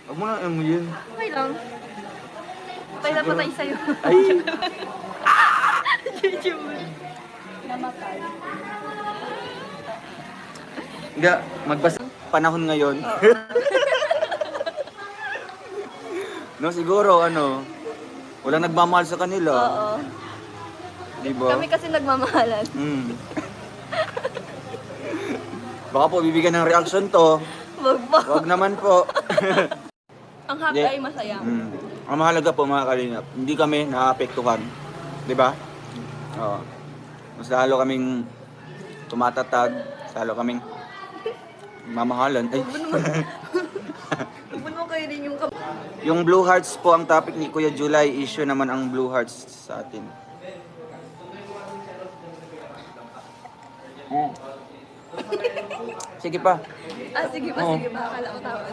Huwag mo na mo yun. Okay lang. Patay na patay sa'yo. Ay! Jejemon. Namatay. Hindi, magbasa panahon ngayon. No, siguro, walang nagmamahal sa kanila. Oo. Diba? Kami kasi nagmamahalan. Baka po bibigyan ng reaction to. Wag po. Wag naman po. Ang happy Yeah. ay masaya. Ang mahalaga po mga kalingap, hindi kami naapektuhan. Di ba? Oo. Mas lalo kaming tumatatag, mas lalo kaming mamahalan. Ay. Huwag mo kayo din yung Yung Blue Hearts po ang topic ni Kuya July. Issue naman ang Blue Hearts sa atin. Sige pa. sige pa, Oo. sige pa. Akala ko tawad.